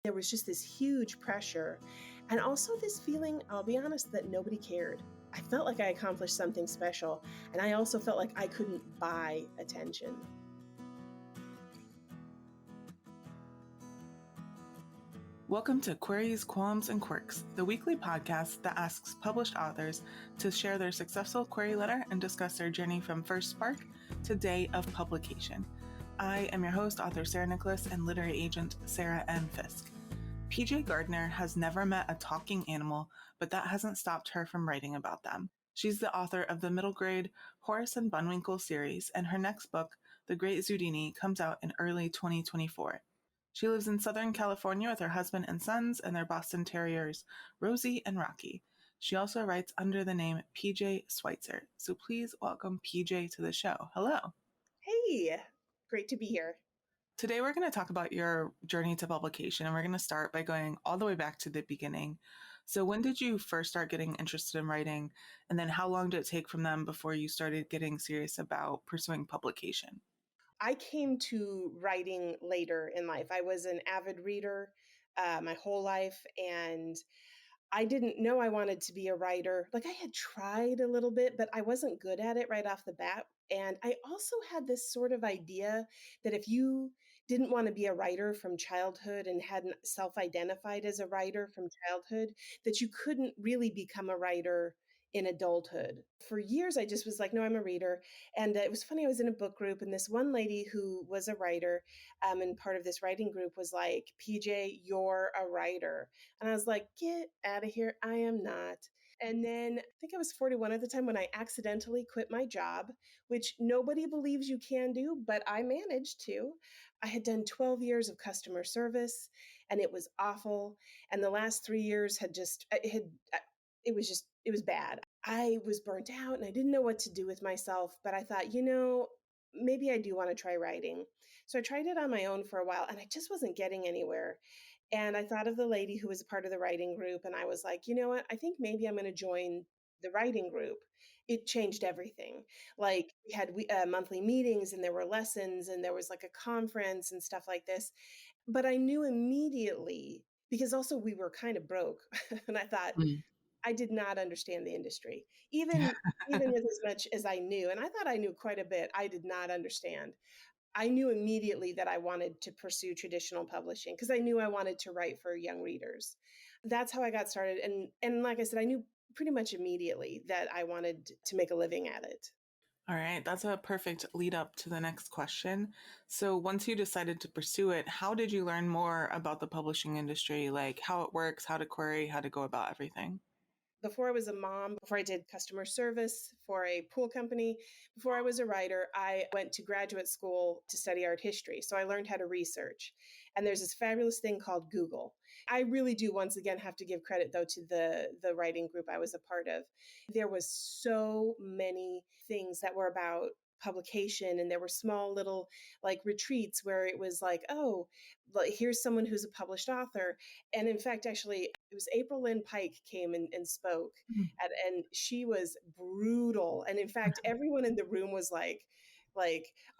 There was just this huge pressure and also this feeling, I'll be honest, that nobody cared. I felt like I accomplished something special, and I also felt like I couldn't buy attention. Welcome to Queries, Qualms, and Quirks, the weekly podcast that asks published authors to share their successful query letter and discuss their journey from first spark to day of publication. I am your host, author Sarah Nicolas, and literary agent Sarah M. Fisk. PJ Gardner has never met a talking animal, but that hasn't stopped her from writing about them. She's the author of the middle grade Horace and Bunwinkle series, and her next book, The Great Zoodini, comes out in early 2024. She lives in Southern California with her husband and sons and their Boston Terriers, Rosie and Rocky. She also writes under the name PJ Switzer. So please welcome PJ to the show. Hello. Hey, great to be here. Today we're going to talk about your journey to publication, and we're going to start by going all the way back to the beginning. So when did you first start getting interested in writing, and then how long did it take from them before you started getting serious about pursuing publication? I came to writing later in life. I was an avid reader my whole life, and I didn't know I wanted to be a writer. Like I had tried a little bit, but I wasn't good at it right off the bat. And I also had this sort of idea that if you didn't want to be a writer from childhood and hadn't self-identified as a writer from childhood, that you couldn't really become a writer in adulthood. For years, I just was like, no, I'm a reader. And it was funny, I was in a book group, and this one lady who was a writer and part of this writing group was like, PJ, you're a writer. And I was like, get out of here. I am not. And then I think I was 41 at the time when I accidentally quit my job, which nobody believes you can do, but I managed to. I had done 12 years of customer service, and it was awful. And the last 3 years it was bad. I was burnt out and I didn't know what to do with myself, but I thought, maybe I do want to try writing. So I tried it on my own for a while and I just wasn't getting anywhere. And I thought of the lady who was a part of the writing group, and I was like, you know what? I think maybe I'm going to join the writing group. It changed everything. Like we had monthly meetings, and there were lessons, and there was like a conference and stuff like this. But I knew immediately, because also we were kind of broke, and I thought, I did not understand the industry, even with as much as I knew. And I thought I knew quite a bit. I did not understand. I knew immediately that I wanted to pursue traditional publishing because I knew I wanted to write for young readers. That's how I got started. And like I said, I knew pretty much immediately that I wanted to make a living at it. All right, that's a perfect lead up to the next question. So once you decided to pursue it, how did you learn more about the publishing industry, like how it works, how to query, how to go about everything? Before I was a mom, before I did customer service for a pool company, before I was a writer, I went to graduate school to study art history. So I learned how to research. And there's this fabulous thing called Google. I really do, once again, have to give credit, though, to the writing group I was a part of. There was so many things that were about publication, and there were small little like retreats where it was like, oh, here's someone who's a published author. And in fact, actually, it was April Lynn Pike came and spoke, and she was brutal. And in fact, everyone in the room was like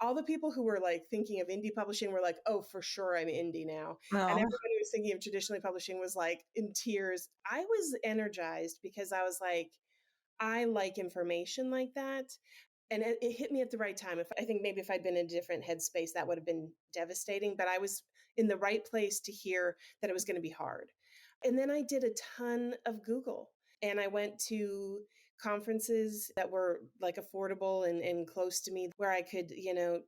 all the people who were like thinking of indie publishing were like, oh, for sure, I'm indie now. No. And everybody who was thinking of traditionally publishing was like in tears. I was energized because I was like, I like information like that. And it hit me at the right time. I think maybe if I'd been in a different headspace, that would have been devastating. But I was in the right place to hear that it was going to be hard. And then I did a ton of Google. And I went to conferences that were like affordable and close to me where I could,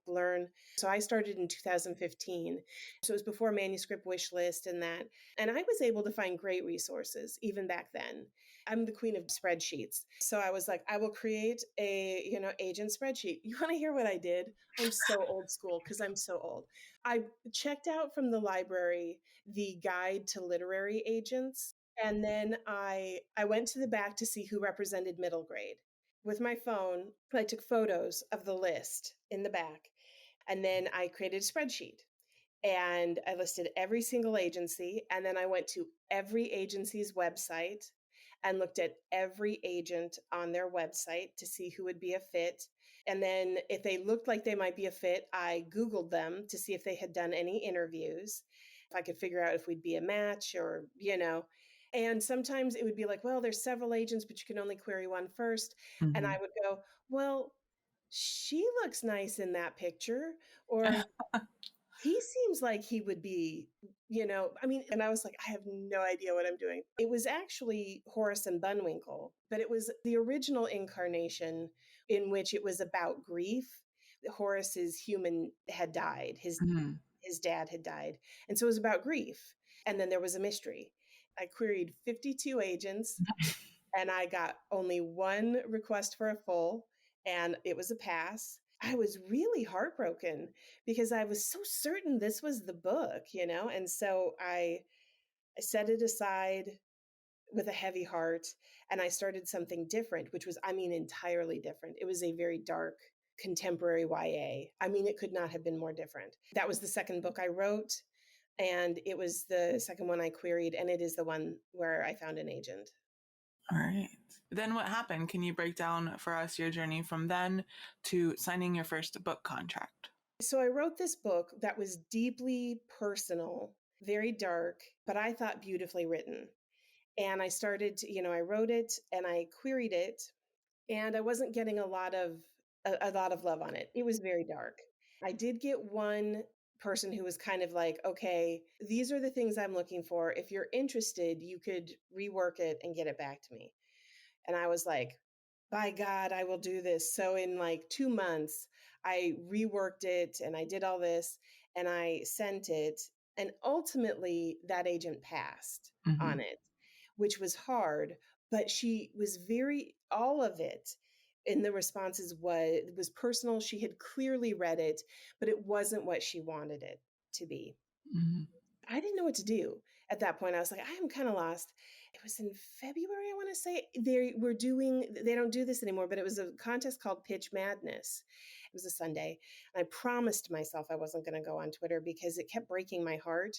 learn. So I started in 2015. So it was before Manuscript Wishlist and that. And I was able to find great resources even back then. I'm the queen of spreadsheets. So I was like, I will create a, agent spreadsheet. You want to hear what I did? I'm so old school because I'm so old. I checked out from the library the guide to literary agents. And then I went to the back to see who represented middle grade. With my phone, I took photos of the list in the back. And then I created a spreadsheet. And I listed every single agency. And then I went to every agency's website and looked at every agent on their website to see who would be a fit. And then if they looked like they might be a fit, I Googled them to see if they had done any interviews. if I could figure out if we'd be a match or, And sometimes it would be like, well, there's several agents, but you can only query one first. And Mm-hmm. I would go, well, she looks nice in that picture. Or he seems like he would be, and I was like, I have no idea what I'm doing. It was actually Horace and Bunwinkle, but it was the original incarnation in which it was about grief. Horace's human had died. Mm-hmm. His dad had died. And so it was about grief. And then there was a mystery. I queried 52 agents and I got only one request for a full, and it was a pass. I was really heartbroken because I was so certain this was the book, And so I set it aside with a heavy heart and I started something different, which was, entirely different. It was a very dark contemporary YA. It could not have been more different. That was the second book I wrote, and it was the second one I queried, and it is the one where I found an agent. All right. Then what happened? Can you break down for us your journey from then to signing your first book contract? So I wrote this book that was deeply personal, very dark, but I thought beautifully written. And I started to, I wrote it and I queried it, and I wasn't getting a lot of love on it. It was very dark. I did get one person who was kind of like, okay, these are the things I'm looking for. If you're interested, you could rework it and get it back to me. And I was like, by God, I will do this. So in like 2 months, I reworked it and I did all this and I sent it. And ultimately, that agent passed Mm-hmm. on it, which was hard. But she was all of it in the responses was personal. She had clearly read it, but it wasn't what she wanted it to be. Mm-hmm. I didn't know what to do at that point. I was like, I am kind of lost. It was in February, I want to say. They don't do this anymore, but it was a contest called Pitch Madness. It was a Sunday. And I promised myself I wasn't going to go on Twitter because it kept breaking my heart.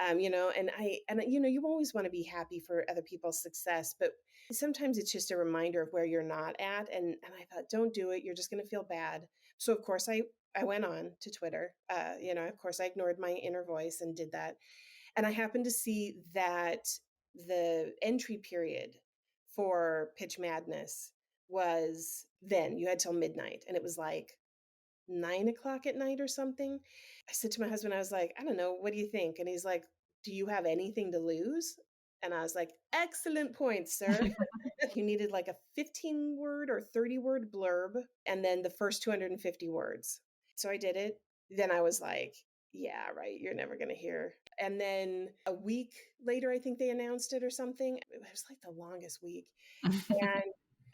You always want to be happy for other people's success, but sometimes it's just a reminder of where you're not at. And I thought, don't do it. You're just going to feel bad. So of course I went on to Twitter. Of course I ignored my inner voice and did that. And I happened to see that the entry period for Pitch Madness was then. You had till midnight, and it was like 9 o'clock at night or something. I said to my husband, I was like, I don't know, what do you think? And he's like, do you have anything to lose? And I was like, excellent point, sir. You needed like a 15-word or 30-word blurb, and then the first 250 words. So I did it. Then I was like, yeah, right, you're never going to hear. And then a week later, I think they announced it or something. It was like the longest week.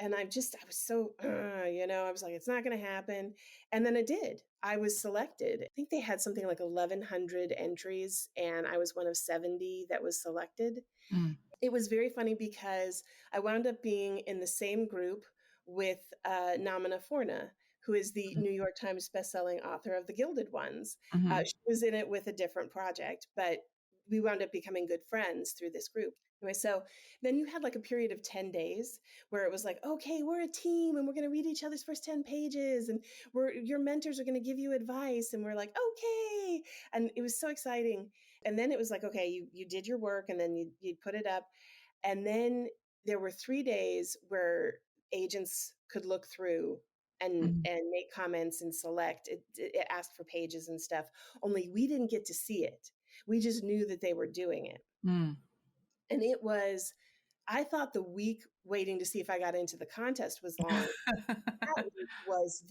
And I was so, I was like, it's not going to happen. And then it did. I was selected. I think they had something like 1,100 entries, and I was one of 70 that was selected. Mm. It was very funny because I wound up being in the same group with Namina Forna, who is the New York Times bestselling author of The Gilded Ones. Mm-hmm. She was in it with a different project, but we wound up becoming good friends through this group. Anyway, so then you had like a period of 10 days where it was like, okay, we're a team and we're going to read each other's first 10 pages and your mentors are going to give you advice. And we're like, okay. And it was so exciting. And then it was like, okay, you did your work and then you put it up. And then there were 3 days where agents could look through and make comments and select. It asked for pages and stuff. Only we didn't get to see it. We just knew that they were doing it. Mm. And it was, I thought the week waiting to see if I got into the contest was long. That was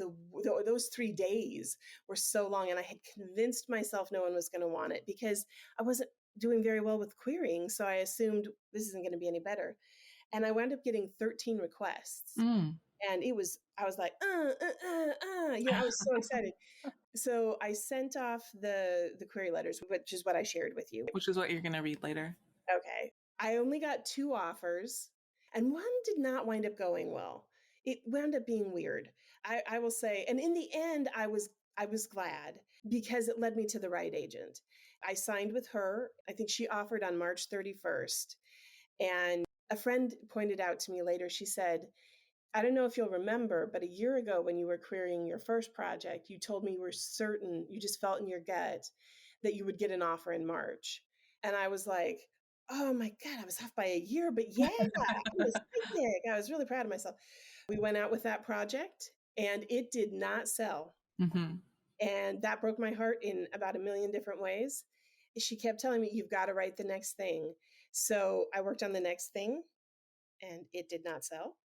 those 3 days were so long. And I had convinced myself no one was going to want it because I wasn't doing very well with querying. So I assumed this isn't going to be any better. And I wound up getting 13 requests. Mm. And I was like, I was so excited. So I sent off the query letters, which is what I shared with you. Which is what you're going to read later. Okay. I only got 2 offers, and one did not wind up going well. It wound up being weird. I will say, and in the end, I was glad because it led me to the right agent. I signed with her. I think she offered on March 31st. And a friend pointed out to me later, she said, I don't know if you'll remember, but a year ago when you were querying your first project, you told me you were certain, you just felt in your gut that you would get an offer in March. And I was like, oh my God, I was off by a year, but yeah, I was psychic. I was really proud of myself. We went out with that project and it did not sell. Mm-hmm. And that broke my heart in about a million different ways. She kept telling me, you've got to write the next thing. So I worked on the next thing and it did not sell.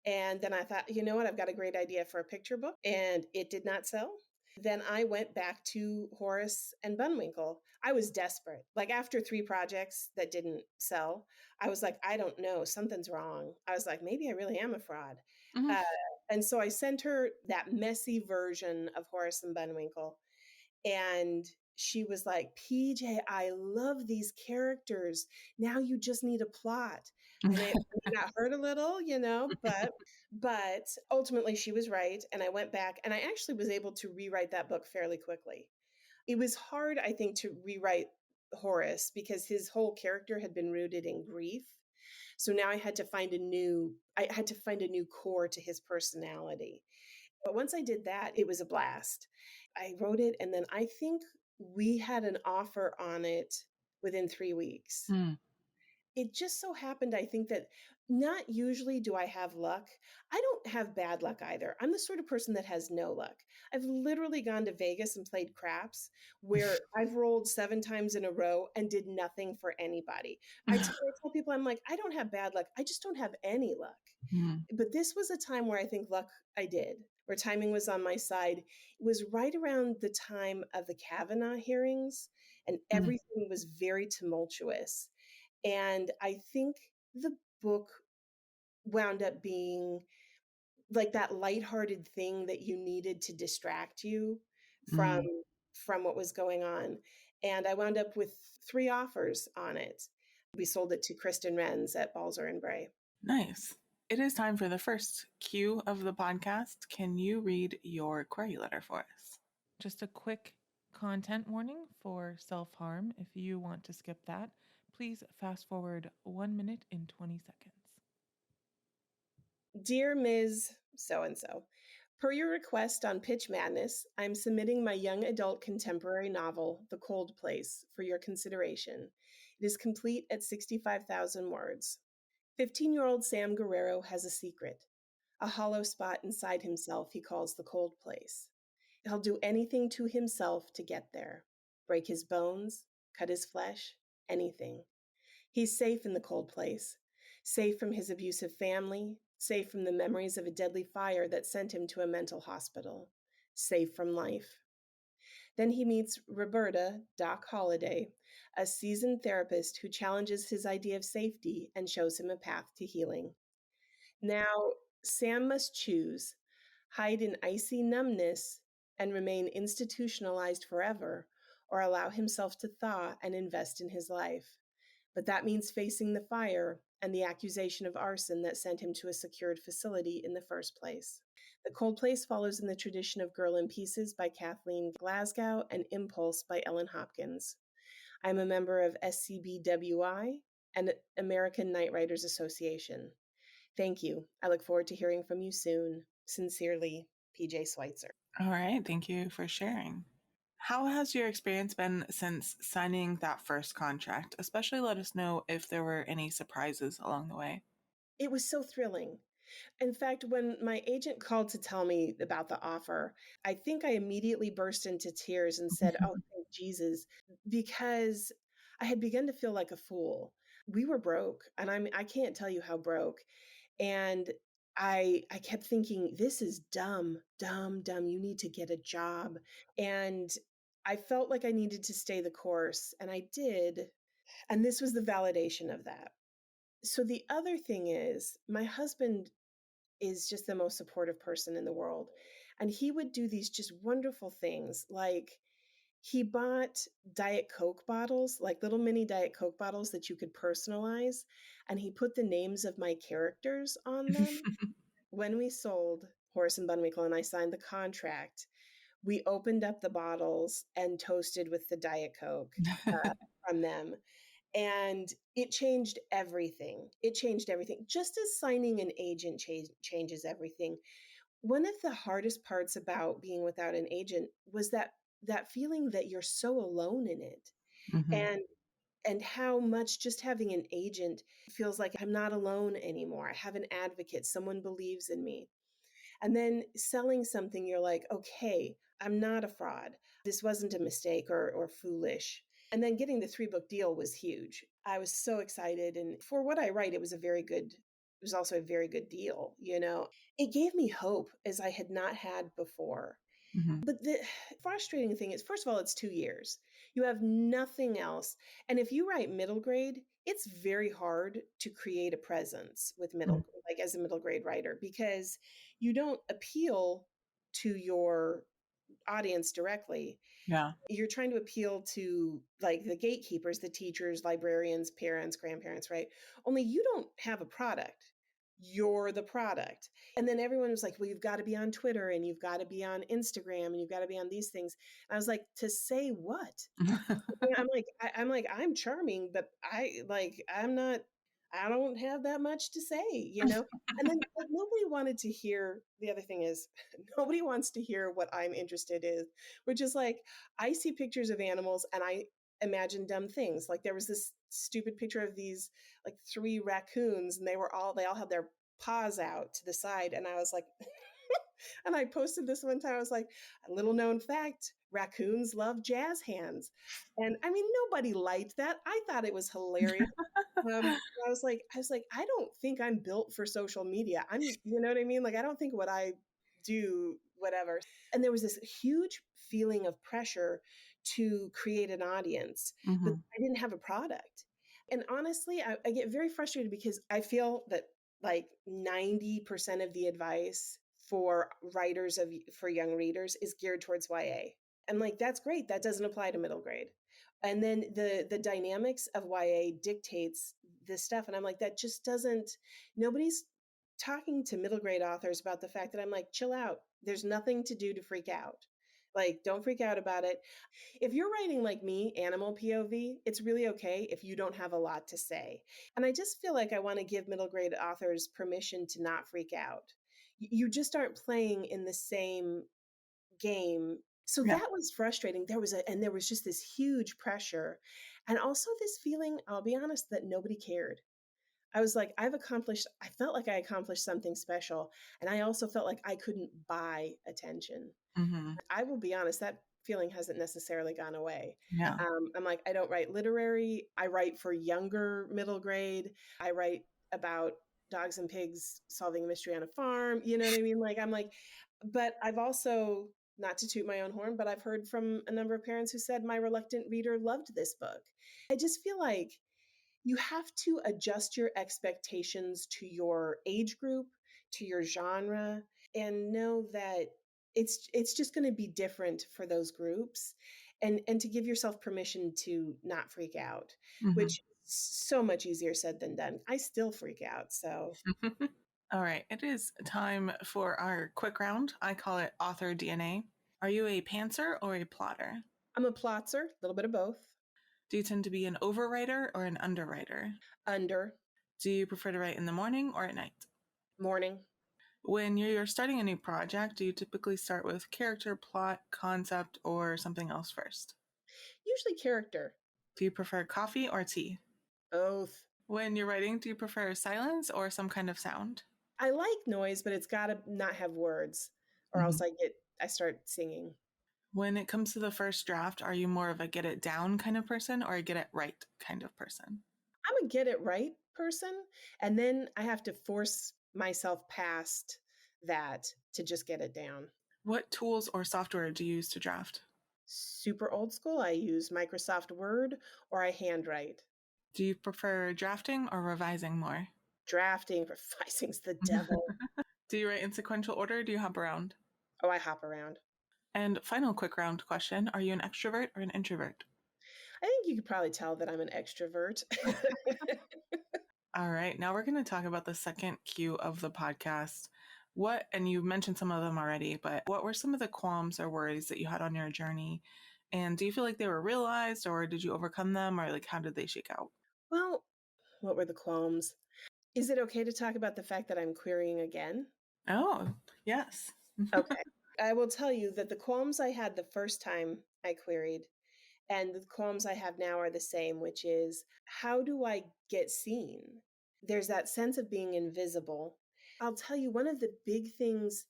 And then I thought, you know what? I've got a great idea for a picture book, and it did not sell. Then I went back to Horace and Bunwinkle. I was desperate. Like after 3 projects that didn't sell, I was like, I don't know, something's wrong. I was like, maybe I really am a fraud. Mm-hmm. Uh, and so I sent her that messy version of Horace and Bunwinkle. And she was like, PJ, I love these characters. Now you just need a plot. And it got hurt a little, but ultimately she was right. And I went back and I actually was able to rewrite that book fairly quickly. It was hard, I think, to rewrite Horace because his whole character had been rooted in grief. So now I had to find a new core to his personality. But once I did that, it was a blast. I wrote it, and then I think we had an offer on it within 3 weeks. Mm. It just so happened, I think, that not usually do I have luck. I don't have bad luck either. I'm the sort of person that has no luck. I've literally gone to Vegas and played craps where I've rolled 7 times in a row and did nothing for anybody. I tell people, I'm like, I don't have bad luck. I just don't have any luck. Mm. But this was a time where I think luck I did, where timing was on my side. It was right around the time of the Kavanaugh hearings, and Mm. everything was very tumultuous. And I think the book wound up being like that lighthearted thing that you needed to distract you from Mm. from what was going on. And I wound up with 3 offers on it. We sold it to Kristen Renz at Balzer and Bray. Nice. It is time for the first cue of the podcast. Can you read your query letter for us? Just a quick content warning for self-harm. If you want to skip that, please fast forward 1 minute and 20 seconds. Dear Ms. So-and-so, per your request on Pitch Madness, I'm submitting my young adult contemporary novel, The Cold Place, for your consideration. It is complete at 65,000 words. 15-year-old Sam Guerrero has a secret, a hollow spot inside himself he calls the cold place. He'll do anything to himself to get there. Break his bones, cut his flesh, anything. He's safe in the cold place, safe from his abusive family, safe from the memories of a deadly fire that sent him to a mental hospital, safe from life. Then he meets Roberta, Doc Holliday, a seasoned therapist who challenges his idea of safety and shows him a path to healing. Now, Sam must choose, hide in icy numbness and remain institutionalized forever, or allow himself to thaw and invest in his life. But that means facing the fire and the accusation of arson that sent him to a secured facility in the first place. The Cold Place follows in the tradition of Girl in Pieces by Kathleen Glasgow and Impulse by Ellen Hopkins. I'm a member of SCBWI and American Night Writers Association. Thank you. I look forward to hearing from you soon. Sincerely, PJ Switzer. All right. Thank you for sharing. How has your experience been since signing that first contract? Especially let us know if there were any surprises along the way. It was so thrilling. In fact, when my agent called to tell me about the offer, I think I immediately burst into tears and said, oh, thank Jesus, because I had begun to feel like a fool. We were broke, and I can't tell you how broke. And I kept thinking, this is dumb, dumb, dumb. You need to get a job. And I felt like I needed to stay the course, and I did. And this was the validation of that. So the other thing is, my husband is just the most supportive person in the world. And he would do these just wonderful things. Like he bought Diet Coke bottles, like little mini Diet Coke bottles that you could personalize. And he put the names of my characters on them. When we sold Horace and Bunwinkle and I signed the contract, we opened up the bottles and toasted with the Diet Coke from them. And it changed everything. It changed everything. Just as signing an agent changes everything. One of the hardest parts about being without an agent was that feeling that you're so alone in it. Mm-hmm. And and how much just having an agent feels like I'm not alone anymore. I have an advocate, someone believes in me. And then selling something, you're like, okay, I'm not a fraud. This wasn't a mistake or foolish. And then getting the 3-book deal was huge. I was so excited. And for what I write, it was also a very good deal. It gave me hope as I had not had before. Mm-hmm. But the frustrating thing is, first of all, it's 2 years. You have nothing else. And if you write middle grade, it's very hard to create a presence with like as a middle grade writer, because you don't appeal to your audience directly. Yeah. You're trying to appeal to like the gatekeepers, the teachers, librarians, parents, grandparents, right? Only you don't have a product. You're the product. And then everyone was like, well, you've got to be on Twitter and you've got to be on Instagram and you've got to be on these things. And I was like, to say what? I'm charming, but I don't have that much to say. And then like, nobody wanted to hear. The other thing is, nobody wants to hear what I'm interested in, which is like, I see pictures of animals and I imagine dumb things. Like there was this stupid picture of these like 3 raccoons, and they all had their paws out to the side, and I was like, and I posted this one time. I was like, a little known fact: raccoons love jazz hands. And I mean, nobody liked that. I thought it was hilarious. I was like, I don't think I'm built for social media. You know what I mean? Like, I don't think what I do, whatever. And there was this huge feeling of pressure to create an audience, but Mm-hmm. I didn't have a product. And honestly, I get very frustrated because I feel that like 90% of the advice for for young readers is geared towards YA. I'm like, that's great. That doesn't apply to middle grade. And then the dynamics of YA dictates this stuff. And I'm like, that just doesn't, nobody's talking to middle grade authors about the fact that I'm like, chill out. There's nothing to do to freak out. Like, don't freak out about it. If you're writing like me, animal POV, it's really okay if you don't have a lot to say. And I just feel like I want to give middle grade authors permission to not freak out. You just aren't playing in the same game. So Yeah. that was frustrating. There was just this huge pressure. And also this feeling, I'll be honest, that nobody cared. I was like, I felt like I accomplished something special. And I also felt like I couldn't buy attention. Mm-hmm. I will be honest, that feeling hasn't necessarily gone away. Yeah. I'm like, I don't write literary. I write for younger middle grade. I write about dogs and pigs solving a mystery on a farm. You know what I mean? Like, I'm like, but I've also, not to toot my own horn, but I've heard from a number of parents who said my reluctant reader loved this book. I just feel like you have to adjust your expectations to your age group, to your genre, and know that it's just going to be different for those groups, and to give yourself permission to not freak out, Mm-hmm. which is so much easier said than done. I still freak out. So All right. It is time for our quick round. I call it author DNA. Are you a pantser or a plotter? I'm a plotzer, a little bit of both. Do you tend to be an overwriter or an underwriter? Under. Do you prefer to write in the morning or at night? Morning. When you're starting a new project, do you typically start with character, plot, concept, or something else first? Usually character. Do you prefer coffee or tea? Both. When you're writing, do you prefer silence or some kind of sound? I like noise, but it's got to not have words, or Mm-hmm. else I start singing. When it comes to the first draft, are you more of a get it down kind of person or a get it right kind of person? I'm a get it right person. And then I have to force myself past that to just get it down. What tools or software do you use to draft? Super old school. I use Microsoft Word, or I handwrite. Do you prefer drafting or revising more? Drafting, revising's the devil. Do you write in sequential order or do you hop around? Oh, I hop around. And final quick round question, are you an extrovert or an introvert? I think you could probably tell that I'm an extrovert. All right, now we're going to talk about the second cue of the podcast. And you mentioned some of them already, but what were some of the qualms or worries that you had on your journey? And do you feel like they were realized or did you overcome them or like how did they shake out? Well, what were the qualms? Is it okay to talk about the fact that I'm querying again? Oh, yes. Okay. I will tell you that the qualms I had the first time I queried, And the qualms I have now are the same, which is, how do I get seen? There's that sense of being invisible. I'll tell you, one of the big things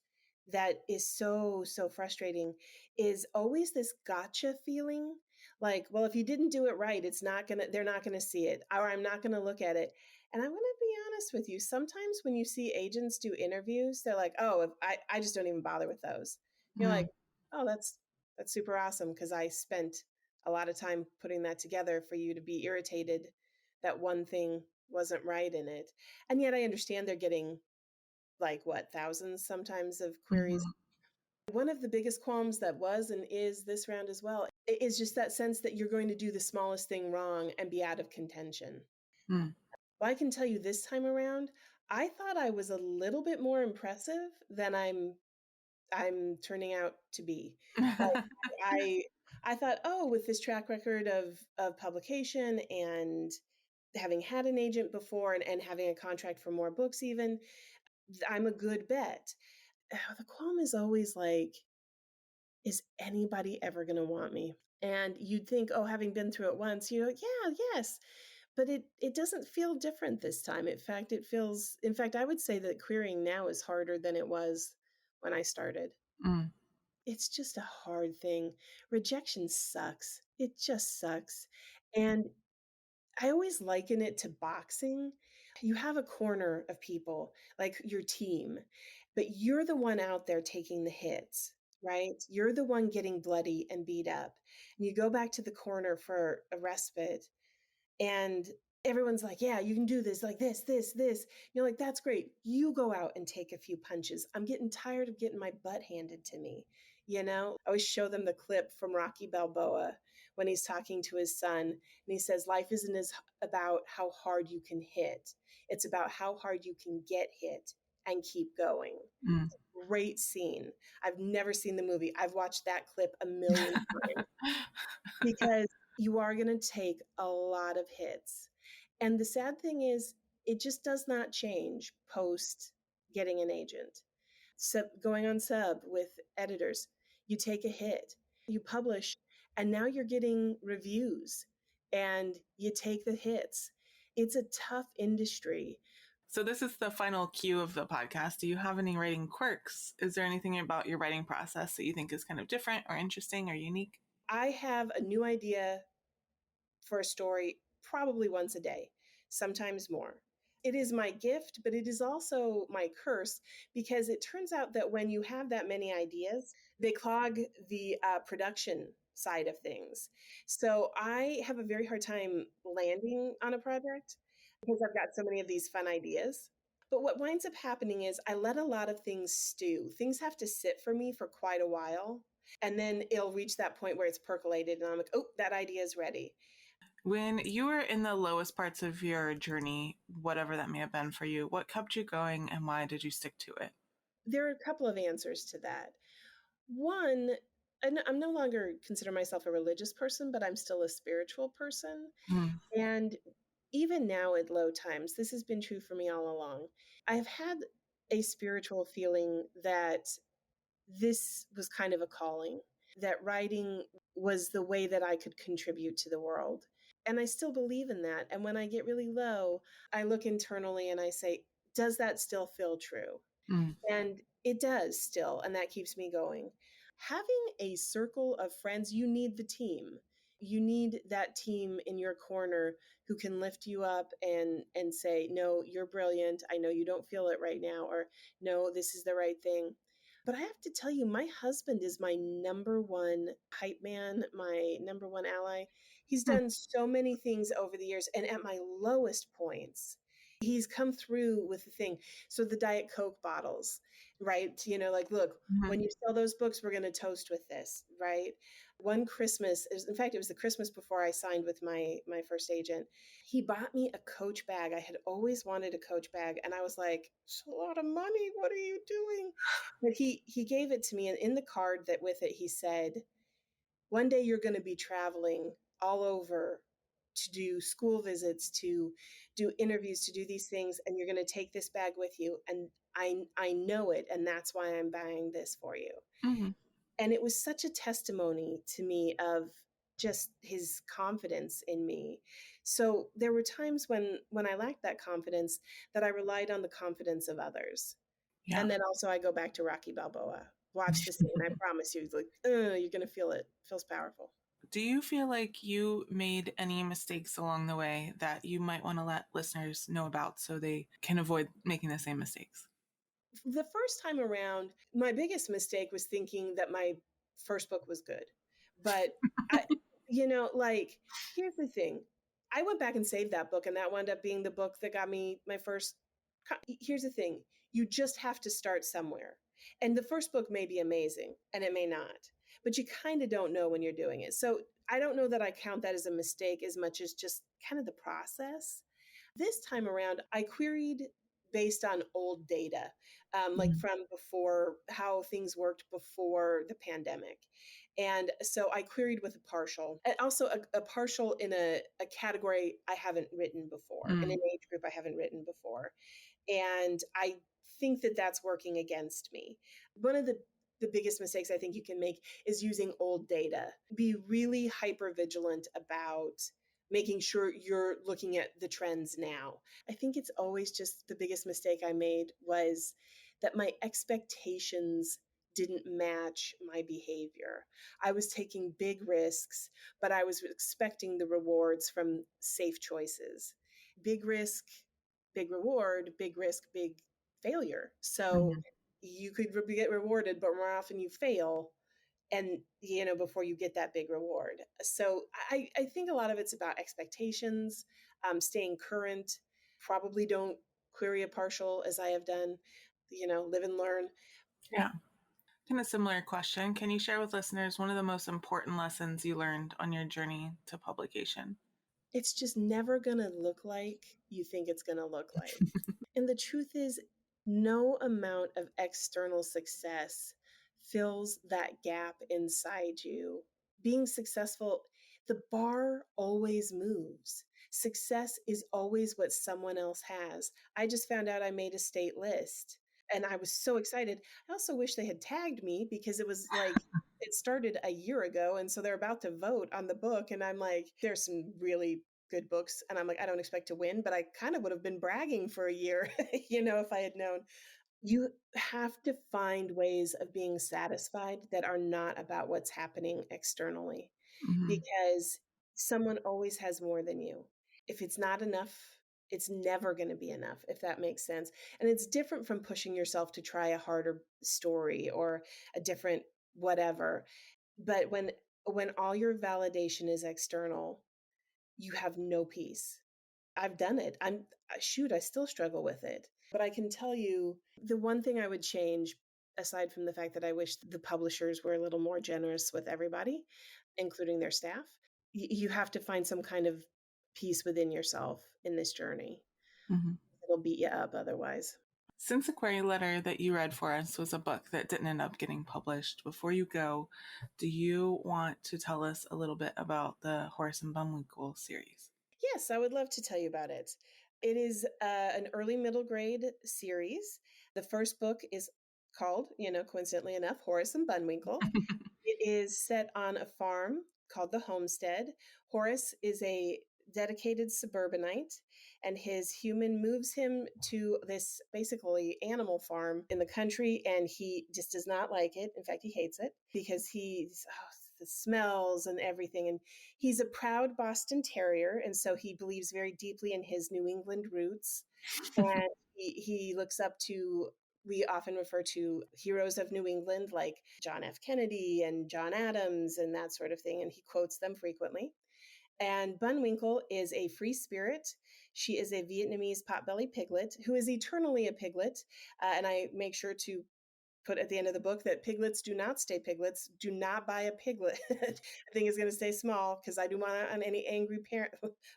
that is so frustrating is always this gotcha feeling. Like, well, if you didn't do it right, they're not gonna see it, or I'm not gonna look at it. And I'm gonna be honest with you, sometimes when you see agents do interviews, they're like, oh, if I just don't even bother with those. You're like, Mm, oh, that's super awesome, because I spent a lot of time putting that together for you to be irritated that one thing wasn't right in it. And yet I understand they're getting, like, what, thousands sometimes of queries. mhm, One of the biggest qualms that was and is this round as well is just that sense that you're going to do the smallest thing wrong and be out of contention. mm. Well, I can tell you this time around, I thought I was a little bit more impressive than I'm turning out to be. Like, I I thought, oh, with this track record of publication and having had an agent before, and having a contract for more books even, I'm a good bet. The qualm is always like, is anybody ever going to want me? And you'd think, oh, having been through it once, you're like, yeah, yes. But it doesn't feel different this time. In fact, I would say that querying now is harder than it was when I started. Mm, It's just a hard thing. Rejection sucks. It just sucks. And I always liken it to boxing. You have a corner of people, like your team, but you're the one out there taking the hits, right? You're the one getting bloody and beat up. And you go back to the corner for a respite, and everyone's like, yeah, you can do this, like this. You're like, that's great. You go out and take a few punches. I'm getting tired of getting my butt handed to me. I always show them the clip from Rocky Balboa when he's talking to his son, and he says, life isn't about how hard you can hit. It's about how hard you can get hit and keep going. mm. Great scene. I've never seen the movie. I've watched that clip a million times, because you are going to take a lot of hits. And the sad thing is, it just does not change post getting an agent. So going on sub with editors, you take a hit, you publish, and now you're getting reviews and you take the hits. It's a tough industry. So this is the final cue of the podcast. Do you have any writing quirks? Is there anything about your writing process that you think is kind of different or interesting or unique? I have a new idea for a story probably once a day, sometimes more. It is my gift, but it is also my curse, because it turns out that when you have that many ideas, they clog the production side of things. So I have a very hard time landing on a project because I've got so many of these fun ideas. But what winds up happening is I let a lot of things stew. Things have to sit for me for quite a while. And then it'll reach that point where it's percolated, and I'm like, oh, that idea is ready. When you were in the lowest parts of your journey, whatever that may have been for you, what kept you going and why did you stick to it? There are a couple of answers to that. One, I'm no longer consider myself a religious person, but I'm still a spiritual person. Mm, And even now at low times, this has been true for me all along. I've had a spiritual feeling that this was kind of a calling, that writing was the way that I could contribute to the world. And I still believe in that. And when I get really low, I look internally and I say, does that still feel true? mm, And it does still, and that keeps me going. Having a circle of friends, you need the team. You need that team in your corner who can lift you up and say, no, you're brilliant. I know you don't feel it right now, or no, this is the right thing. But I have to tell you, my husband is my number one hype man, my number one ally. He's mm, done so many things over the years, and at my lowest points, he's come through with the thing. So the Diet Coke bottles, right? Like, look, mhm, when you sell those books, we're going to toast with this, right? One Christmas, in fact, it was the Christmas before I signed with my first agent. He bought me a Coach bag. I had always wanted a Coach bag, and I was like, "It's a lot of money. What are you doing?" But he gave it to me, and in the card that with it, he said, one day you're going to be traveling all over to do school visits, to do interviews, to do these things, and you're going to take this bag with you. And I know it, and that's why I'm buying this for you. mhm, And it was such a testimony to me of just his confidence in me. So there were times when I lacked that confidence that I relied on the confidence of others. Yeah. And then also I go back to Rocky Balboa. Watch the scene. I promise you, like, you're gonna feel it. It feels powerful. Do you feel like you made any mistakes along the way that you might want to let listeners know about so they can avoid making the same mistakes? The first time around, my biggest mistake was thinking that my first book was good. But I, like, here's the thing. I went back and saved that book, and that wound up being the book that got me my first. Here's the thing. You just have to start somewhere. And the first book may be amazing, and it may not, but you kind of don't know when you're doing it. So I don't know that I count that as a mistake as much as just kind of the process. This time around, I queried based on old data, like Mhm. from before, how things worked before the pandemic. And so I queried with a partial, and also a partial in a category I haven't written before, in an Mm. age group I haven't written before. And I think that that's working against me. One of the biggest mistakes I think you can make is using old data. Be really hyper vigilant about making sure you're looking at the trends now. I think it's always just the biggest mistake I made was that my expectations didn't match my behavior. I was taking big risks, but I was expecting the rewards from safe choices. Big risk, big reward, big risk, big failure. So Mhm. you could get rewarded, but more often you fail, and before you get that big reward. So I think a lot of it's about expectations, staying current. Probably don't query a partial as I have done. Live and learn. Yeah. Kind of similar question. Can you share with listeners one of the most important lessons you learned on your journey to publication? It's just never gonna look like you think it's gonna look like. And the truth is, no amount of external success fills that gap inside you. Being successful, the bar always moves. Success is always what someone else has. I just found out I made a state list and I was so excited. I also wish they had tagged me because it was like, it started a year ago. And so they're about to vote on the book. And I'm like, there's some really good books. And I'm like, I don't expect to win, but I kind of would have been bragging for a year, if I had known. You have to find ways of being satisfied that are not about what's happening externally, Mhm. because someone always has more than you. If it's not enough, it's never going to be enough, if that makes sense. And it's different from pushing yourself to try a harder story or a different whatever. But when all your validation is external, you have no peace. I've done it. I still struggle with it. But I can tell you the one thing I would change, aside from the fact that I wish the publishers were a little more generous with everybody, including their staff, you have to find some kind of peace within yourself in this journey. Mhm. It'll beat you up otherwise. Since the query letter that you read for us was a book that didn't end up getting published, before you go, do you want to tell us a little bit about the Horace and Bunwinkle series? Yes, I would love to tell you about it. It is an early middle grade series. The first book is called, coincidentally enough, Horace and Bunwinkle. It is set on a farm called the Homestead. Horace is a dedicated suburbanite, and his human moves him to this basically animal farm in the country, and he just does not like it. In fact, he hates it because the smells and everything. And he's a proud Boston Terrier, and so he believes very deeply in his New England roots. And he looks up to, we often refer to heroes of New England like John F. Kennedy and John Adams and that sort of thing, and he quotes them frequently. And Bunwinkle is a free spirit. She is a Vietnamese potbelly piglet who is eternally a piglet. And I make sure to put at the end of the book that piglets do not stay piglets. Do not buy a piglet. I think it's going to stay small because I do want on any angry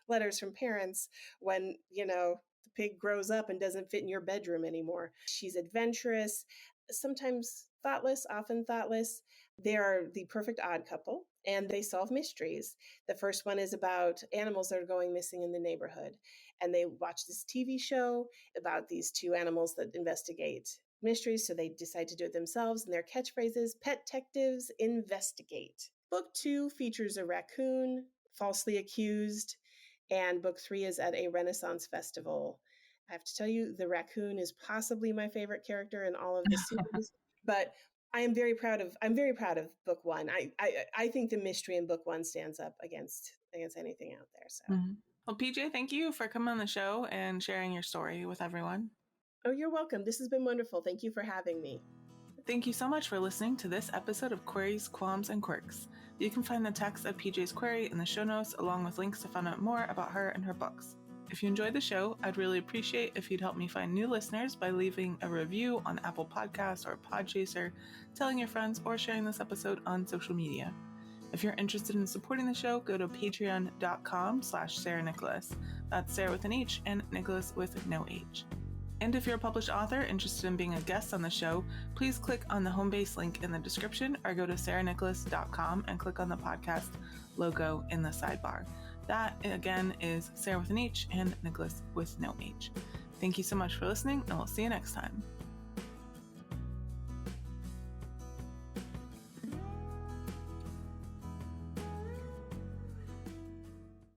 letters from parents when, the pig grows up and doesn't fit in your bedroom anymore. She's adventurous, sometimes thoughtless, often thoughtless. They are the perfect odd couple and they solve mysteries. The first one is about animals that are going missing in the neighborhood. And they watch this TV show about these two animals that investigate mysteries, so they decide to do it themselves. And their catchphrase is "Pet detectives investigate." Book 2 features a raccoon falsely accused, and book 3 is at a Renaissance festival. I have to tell you, the raccoon is possibly my favorite character in all of the series, but I'm very proud of book 1. I think the mystery in book 1 stands up against anything out there. So, Well, PJ, thank you for coming on the show and sharing your story with everyone. oh, you're welcome. This has been wonderful. Thank you for having me. Thank you so much for listening to this episode of Queries, Qualms, and Quirks. You can find the text of PJ's query in the show notes, along with links to find out more about her and her books. If you enjoyed the show, I'd really appreciate if you'd help me find new listeners by leaving a review on Apple Podcasts or Podchaser, telling your friends, or sharing this episode on social media. If you're interested in supporting the show, go to patreon.com/Sarah Nicolas. That's Sarah with an H and Nicholas with no H. And if you're a published author interested in being a guest on the show, please click on the home base link in the description or go to sarahnicolas.com and click on the podcast logo in the sidebar. That, again, is Sarah with an H and Nicholas with no H. Thank you so much for listening, and we'll see you next time.